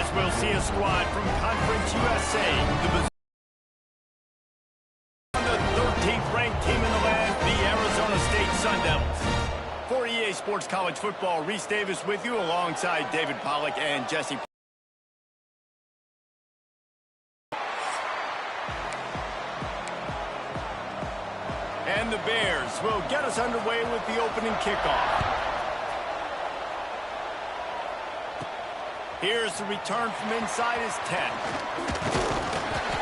as we'll see a squad from Conference USA. The 13th ranked team in the land, the Arizona State Sun Devils. For EA Sports College Football, Reese Davis with you alongside David Pollack and Jesse. And the Bears will get us underway with the opening kickoff. Here's the return from inside his 10.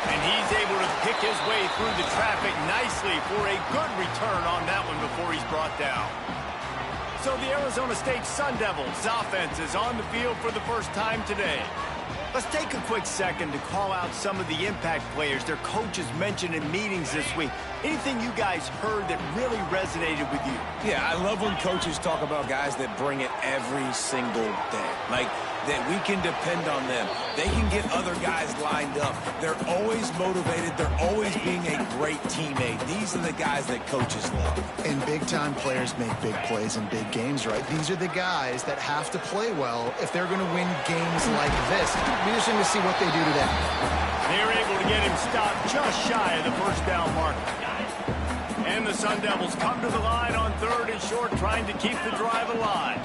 And he's able to pick his way through the traffic nicely for a good return on that one before he's brought down. So the Arizona State Sun Devils offense is on the field for the first time today. Let's take a quick second to call out some of the impact players their coaches mentioned in meetings this week. Anything you guys heard that really resonated with you? Yeah, I love when coaches talk about guys that bring it every single day. Like, that we can depend on them. They can get other guys lined up. They're always motivated. They're always being a great teammate. These are the guys that coaches love. And big-time players make big plays in big games, right? These are the guys that have to play well if they're going to win games like this. Be interesting to see what they do today. They're able to get him stopped just shy of the first down mark. And the Sun Devils come to the line on 3rd and short, trying to keep the drive alive.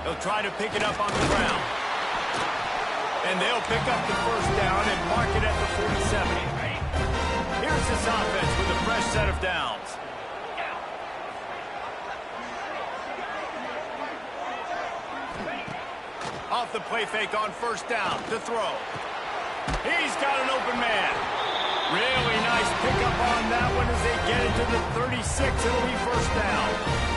They'll try to pick it up on the ground. And they'll pick up the first down and mark it at the 47. Here's this offense with a fresh set of downs. Off the play fake on first down to throw. He's got an open man. Really nice pickup on that one as they get into the 36. It'll be first down.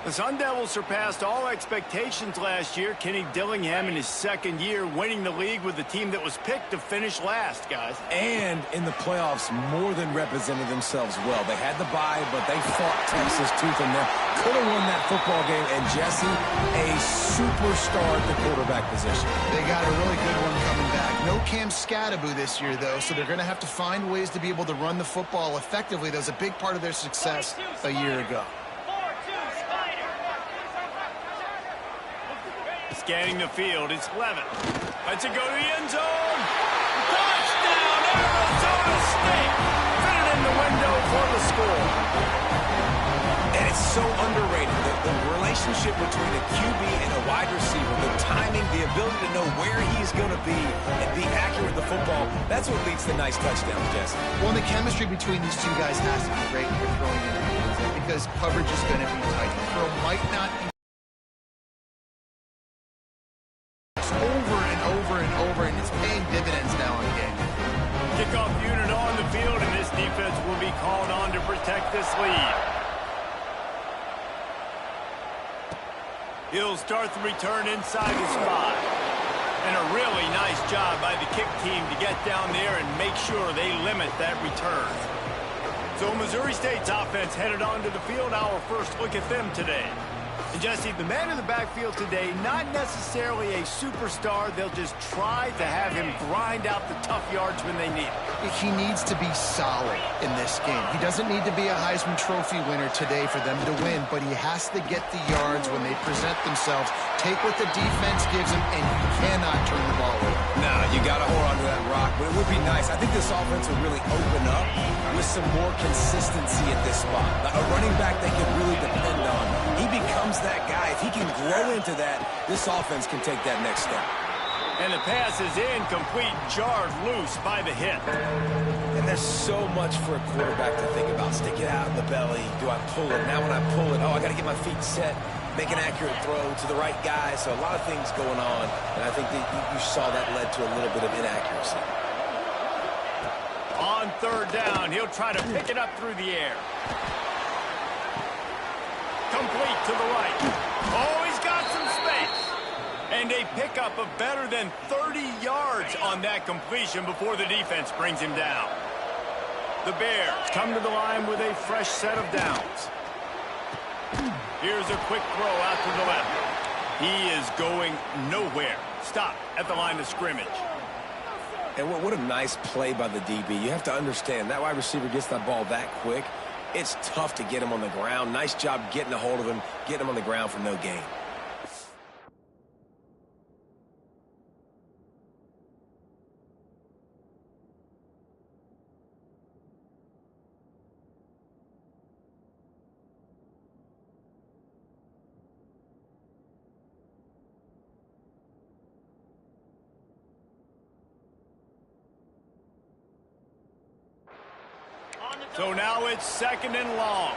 The Sun Devils surpassed all expectations last year. Kenny Dillingham in his second year winning the league with the team that was picked to finish last, guys. And in the playoffs, more than represented themselves well. They had the bye, but they fought Texas tooth and nail. Could have won that football game. And Jesse, a superstar at the quarterback position. They got a really good one coming back. No Cam Scattaboo this year, though, so they're going to have to find ways to be able to run the football effectively. That was a big part of their success a year ago. Scanning the field, it's Levin. Let's it go to the end zone. Touchdown, Arizona State. Fit it in the window for the score. And it's so underrated. The relationship between a QB and a wide receiver, the timing, the ability to know where he's going to be and be accurate with the football, that's what leads to nice touchdowns, Jesse. Well, the chemistry between these two guys has to be great when you're throwing in because coverage is going to be tight. The throw might not be and it's paying dividends now in the game. Kickoff unit on the field, and this defense will be called on to protect this lead. He'll start the return inside the spot. And a really nice job by the kick team to get down there and make sure they limit that return. So Missouri State's offense headed onto the field. Our first look at them today. And Jesse, the man in the backfield today, not necessarily a superstar. They'll just try to have him grind out the tough yards when they need it. He needs to be solid in this game. He doesn't need to be a Heisman Trophy winner today for them to win, but he has to get the yards when they present themselves. Take what the defense gives him, and you cannot turn the ball over. No, you got to hold on to that rock, but it would be nice. I think this offense would really open up with some more consistency at this spot. Like a running back they can really depend on. He becomes that guy. If he can grow into that, this offense can take that next step. And the pass is incomplete, jarred loose by the hit. And there's so much for a quarterback to think about. Stick it out in the belly. Do I pull it? Now when I pull it, I got to get my feet set, make an accurate throw to the right guy. So a lot of things going on, and I think that you saw that led to a little bit of inaccuracy. On third down, he'll try to pick it up through the air. Complete to the right. Oh, he's got some space. And a pickup of better than 30 yards on that completion before the defense brings him down. The Bears come to the line with a fresh set of downs. Here's a quick throw out to the left. He is going nowhere. Stop at the line of scrimmage. And what a nice play by the DB. You have to understand, that wide receiver gets that ball that quick. It's tough to get him on the ground. Nice job getting a hold of him, getting him on the ground for no gain. So now it's 2nd and long.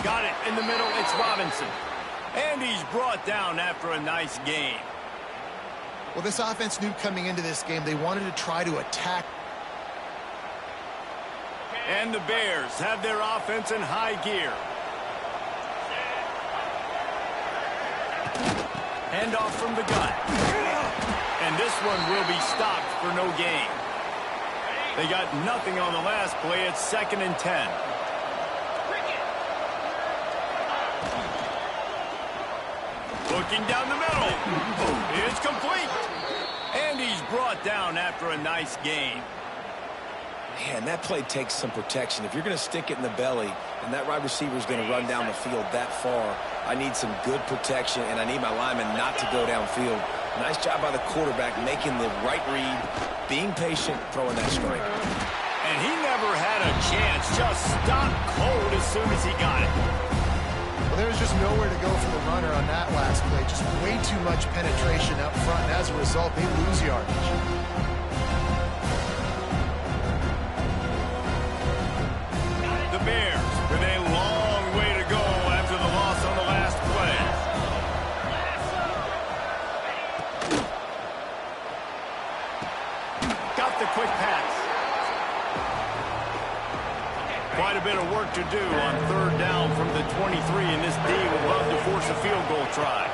Got it in the middle. It's Robinson. And he's brought down after a nice gain. Well, this offense knew coming into this game they wanted to try to attack. And the Bears have their offense in high gear. Hand off from the gun. And this one will be stopped for no gain. They got nothing on the last play. It's 2nd and 10. Looking down the middle. It's complete. And he's brought down after a nice gain. Man, that play takes some protection. If you're going to stick it in the belly and that wide receiver is going to run down the field that far, I need some good protection, and I need my lineman not to go downfield. Nice job by the quarterback making the right read, being patient, throwing that strike. And he never had a chance. Just stopped cold as soon as he got it. Well, there was just nowhere to go for the runner on that last play. Just way too much penetration up front, and as a result, they lose yardage. The Bears with a long way to go after the loss on the last play. Got the quick pass. Quite a bit of work to do on 3rd down from the 23, and this D would love to force a field goal try.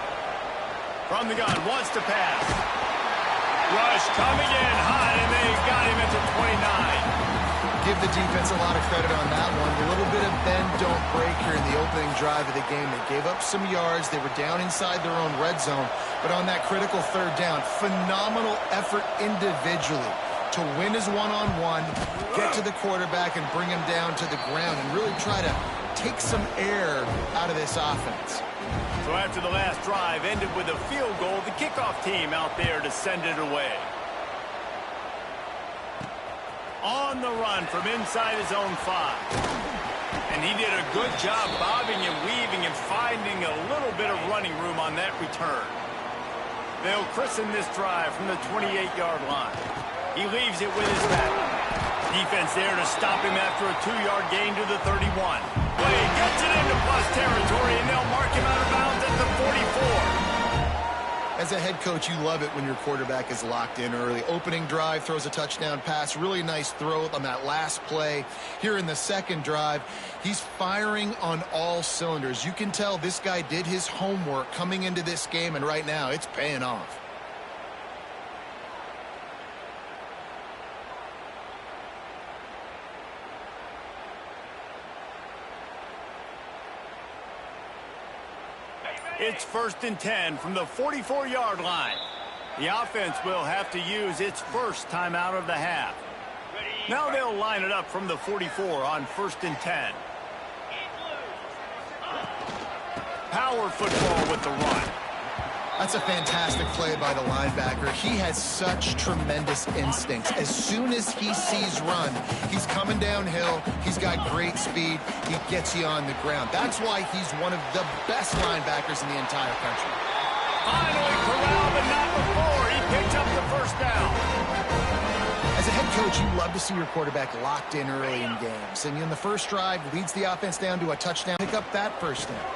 From the gun, wants to pass. Rush coming in high, and they got him at the 29. Give the defense a lot of credit on that one. A little bit of bend, don't break here in the opening drive of the game. They gave up some yards. They were down inside their own red zone. But on that critical 3rd down, phenomenal effort individually to win his one-on-one, get to the quarterback and bring him down to the ground and really try to take some air out of this offense. So after the last drive ended with a field goal, the kickoff team out there to send it away. On the run from inside his own 5. And he did a good job bobbing and weaving and finding a little bit of running room on that return. They'll christen this drive from the 28-yard line. He leaves it with his back. Defense there to stop him after a 2-yard gain to the 31. Well, he gets it into plus territory, and they'll mark him out of bounds at the 44. As a head coach, you love it when your quarterback is locked in early. Opening drive, throws a touchdown pass. Really nice throw on that last play. Here in the 2nd drive, he's firing on all cylinders. You can tell this guy did his homework coming into this game, and right now it's paying off. It's 1st and 10 from the 44-yard line. The offense will have to use its first timeout of the half. Now they'll line it up from the 44 on 1st and 10. Power football with the run. That's a fantastic play by the linebacker. He has such tremendous instincts. As soon as he sees run, he's coming downhill. He's got great speed. He gets you on the ground. That's why he's one of the best linebackers in the entire country. Finally corralled, but not before. He picked up the 1st down. As a head coach, you love to see your quarterback locked in early in games. And in the first drive, leads the offense down to a touchdown. Pick up that 1st down.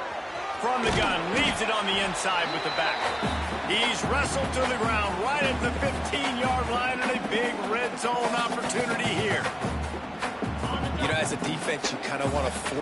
From the gun, leaves it on the inside with the back. He's wrestled to the ground right at the 15-yard line, and a big red zone opportunity here. You know, as a defense, you kind of want to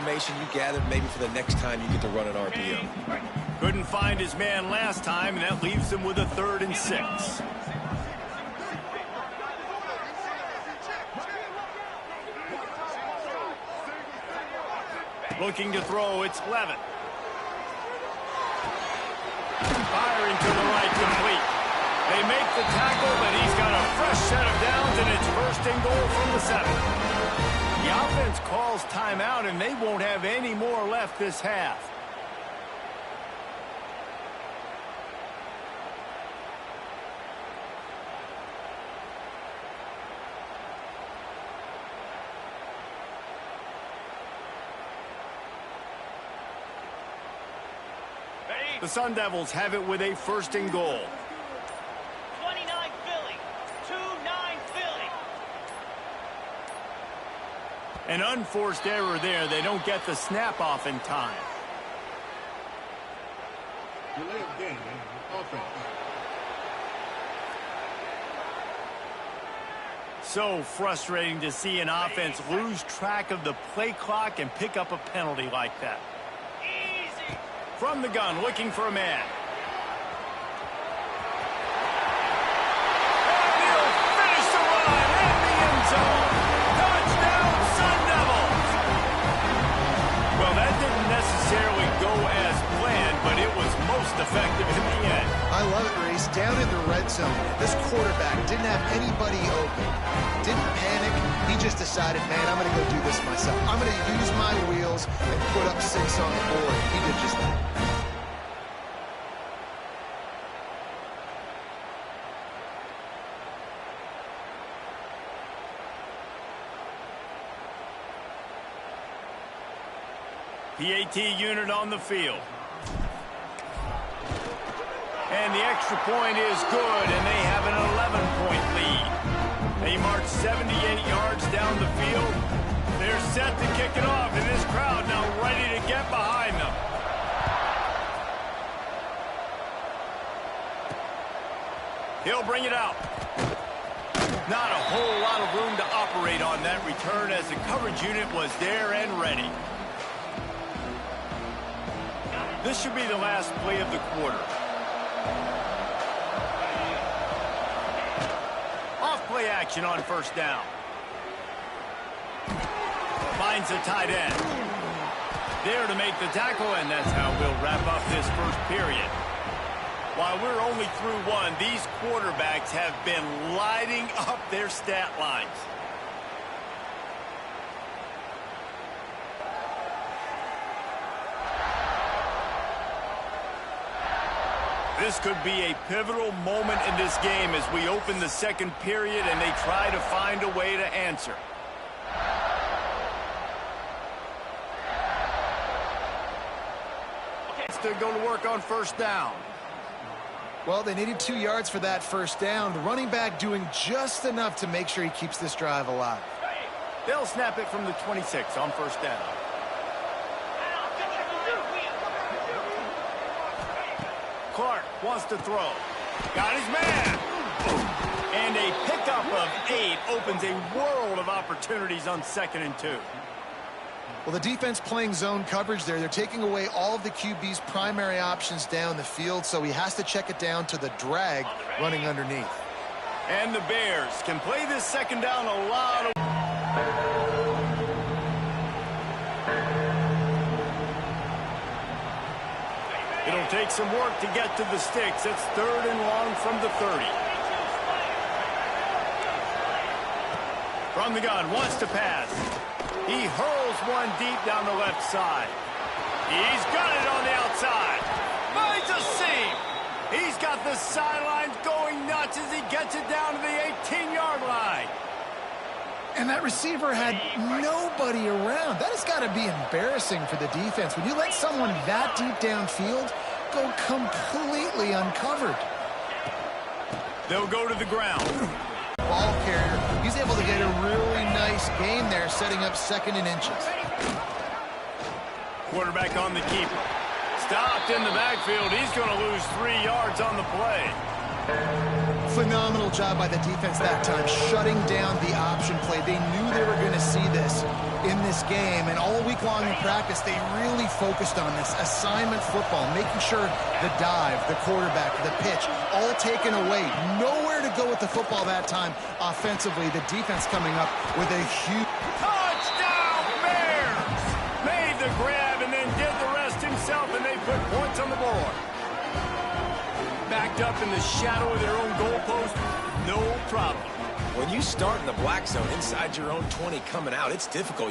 information you gathered maybe for the next time you get to run an RPO? Couldn't find his man last time, and that leaves him with a 3rd and 6. Looking to throw, it's Levin. Firing to the right, complete. They make the tackle, but he's got a fresh set of downs, and it's 1st and goal from the 7. The offense calls timeout, and they won't have any more left this half. The Sun Devils have it with a 1st and goal. 29 Philly. 2-9 Philly. An unforced error there. They don't get the snap off in time. Delay of game, offense. So frustrating to see an offense lose track of the play clock and pick up a penalty like that. Easy. From the gun, looking for a man. And he'll finish the run in the end zone. Touchdown, Sun Devils! Well, that didn't necessarily go as planned, but it was most effective in the end. I love it, Reese. Down in the red zone, this quarterback didn't have anybody open. Didn't panic. He just decided, man, I'm going to go do this myself. I'm going to use my wheels and put up 6 on the board. He did just that. PAT unit on the field. And the extra point is good, and they have an 11-point lead. They march 78 yards down the field. They're set to kick it off, and this crowd now ready to get behind them. He'll bring it out. Not a whole lot of room to operate on that return as the coverage unit was there and ready. This should be the last play of the quarter. Off-play action on 1st down. Finds a tight end. There to make the tackle, and that's how we'll wrap up this 1st period. While we're only through 1, these quarterbacks have been lighting up their stat lines. This could be a pivotal moment in this game as we open the 2nd period and they try to find a way to answer. To go to work on 1st down. Well, they needed 2 yards for that 1st down. The running back doing just enough to make sure he keeps this drive alive. They'll snap it from the 26 on 1st down. Clark wants to throw. Got his man. And a pickup of 8 opens a world of opportunities on 2nd and 2. Well, the defense playing zone coverage there. They're taking away all of the QB's primary options down the field, so he has to check it down to the drag running underneath. And the Bears can play this 2nd down a lot of... It'll take some work to get to the sticks. It's 3rd and long from the 30. From the gun, wants to pass. He hurls one deep down the left side. He's got it on the outside. Finds a seam. He's got the sidelines going nuts as he gets it down to the 18-yard line. And that receiver had nobody around. That has got to be embarrassing for the defense. When you let someone that deep downfield go completely uncovered. They'll go to the ground. Ball carrier. He's able to get a really nice gain there, setting up 2nd and inches. Quarterback on the keeper. stopped in the backfield. He's going to lose 3 yards on the play. Phenomenal job by the defense that time, shutting down the option play. They knew they were going to see this in this game, and all week long in practice, they really focused on this assignment football, making sure the dive, the quarterback, the pitch, all taken away. Nowhere to go with the football that time offensively. The defense coming up with a huge... Touchdown, Bears! Made the grab and then did the rest himself, and they put points on the board. Backed up in the shadow of their own goalpost, no problem. When you start in the black zone inside your own 20 coming out, it's difficult.